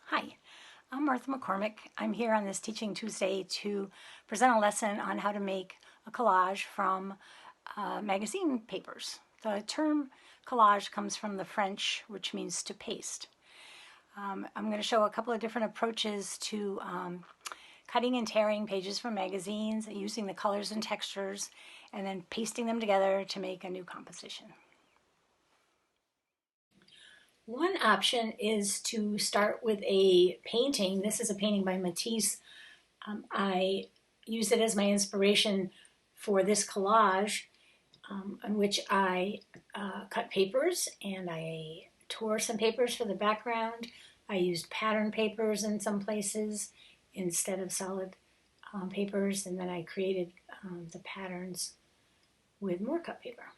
Hi, I'm Martha McCormick. I'm here on this Teaching Tuesday to present a lesson on how to make a collage from magazine papers. The term collage comes from the French, which means to paste. I'm going to show a couple of different approaches to cutting and tearing pages from magazines, using the colors and textures, and then pasting them together to make a new composition. One option is to start with a painting. This is a painting by Matisse. I used it as my inspiration for this collage, in which I cut papers and I tore some papers for the background. I used pattern papers in some places instead of solid papers, and then I created the patterns with more cut paper.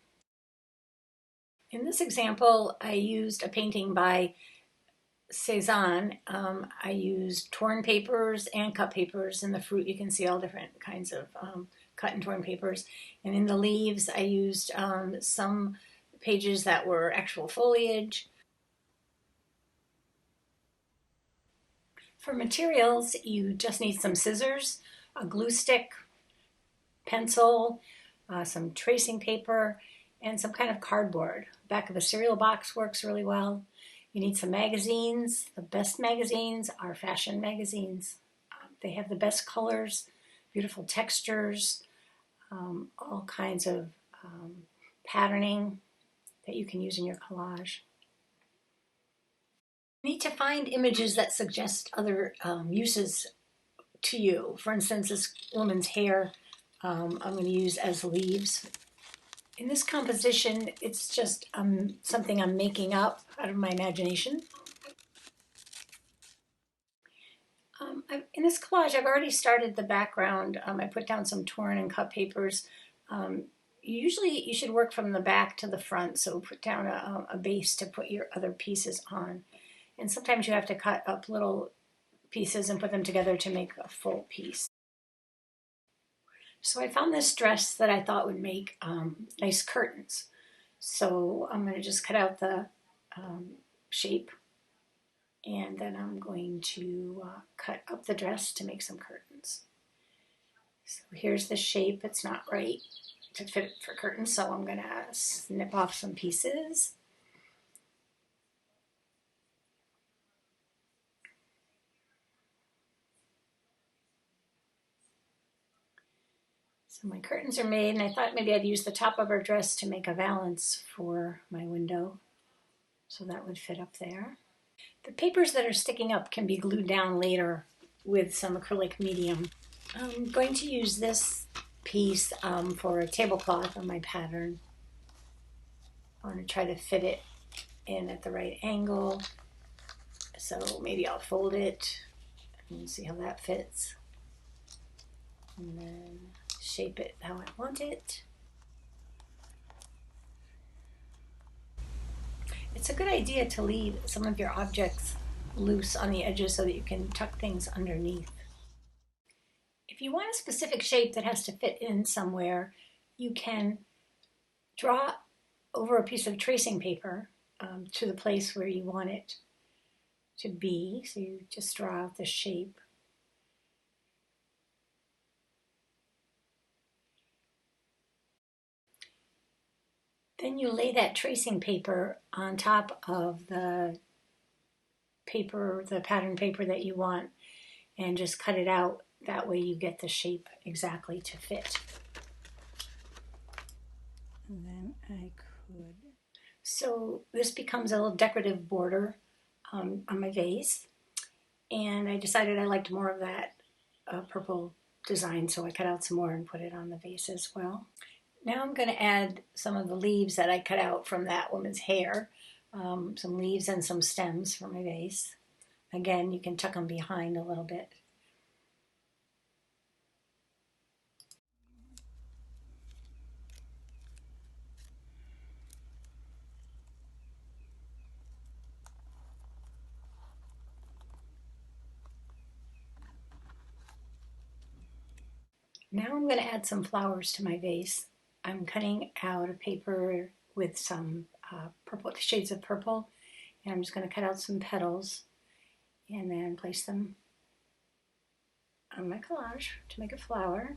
In this example, I used a painting by Cezanne. I used torn papers and cut papers. In the fruit, you can see all different kinds of cut and torn papers. And in the leaves, I used some pages that were actual foliage. For materials, you just need some scissors, a glue stick, pencil, some tracing paper, and some kind of cardboard. Back of a cereal box works really well. You need some magazines. The best magazines are fashion magazines. They have the best colors, beautiful textures, all kinds of patterning that you can use in your collage. You need to find images that suggest other uses to you. For instance, this woman's hair I'm going to use as leaves. In this composition, it's just something I'm making up out of my imagination. In this collage, I've already started the background. I put down some torn and cut papers. Usually you should work from the back to the front, so put down a base to put your other pieces on. And sometimes you have to cut up little pieces and put them together to make a full piece. So I found this dress that I thought would make nice curtains. So I'm going to just cut out the shape, and then I'm going to cut up the dress to make some curtains. So here's the shape. It's not right to fit for curtains, so I'm going to snip off some pieces. So my curtains are made, and I thought maybe I'd use the top of our dress to make a valance for my window, so that would fit up there. The papers that are sticking up can be glued down later with some acrylic medium. I'm going to use this piece for a tablecloth on my pattern. I want to try to fit it in at the right angle, so maybe I'll fold it and see how that fits, and then shape it how I want it. It's a good idea to leave some of your objects loose on the edges so that you can tuck things underneath. If you want a specific shape that has to fit in somewhere, you can draw over a piece of tracing paper to the place where you want it to be. So you just draw out the shape. Then you lay that tracing paper on top of the paper, the pattern paper that you want, and just cut it out. That way you get the shape exactly to fit. And then I could. So this becomes a little decorative border on my vase. And I decided I liked more of that purple design, so I cut out some more and put it on the vase as well. Now I'm going to add some of the leaves that I cut out from that woman's hair, some leaves and some stems for my vase. Again, you can tuck them behind a little bit. Now I'm going to add some flowers to my vase. I'm cutting out a paper with some purple shades of purple, and I'm just going to cut out some petals. and then place them on my collage to make a flower.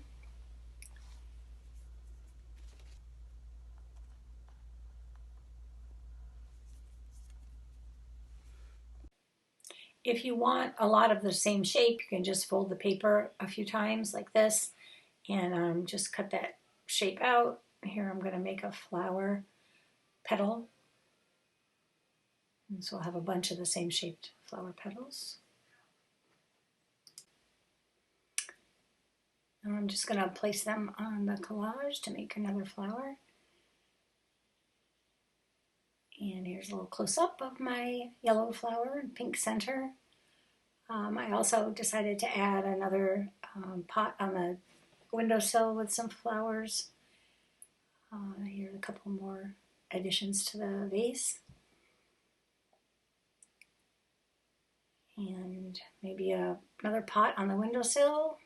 If you want a lot of the same shape, you can just fold the paper a few times like this and just cut that shape out. Here I'm going to make a flower petal. And so I'll have a bunch of the same shaped flower petals. And I'm just going to place them on the collage to make another flower. And here's a little close-up of my yellow flower and pink center. I also decided to add another pot on the windowsill with some flowers. Here are a couple more additions to the vase. And maybe another pot on the windowsill.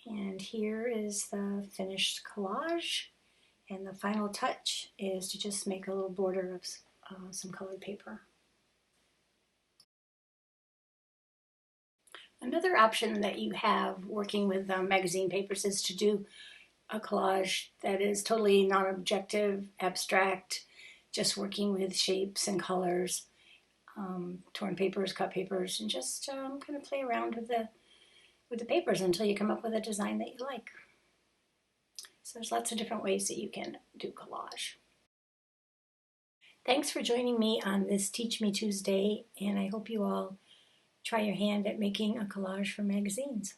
And here is the finished collage. And the final touch is to just make a little border of some colored paper. Another option that you have working with magazine papers is to do a collage that is totally non-objective, abstract, just working with shapes and colors, torn papers, cut papers, and just kind of play around with the papers until you come up with a design that you like. So there's lots of different ways that you can do collage. Thanks for joining me on this Teach Me Tuesday, and I hope you all try your hand at making a collage for magazines.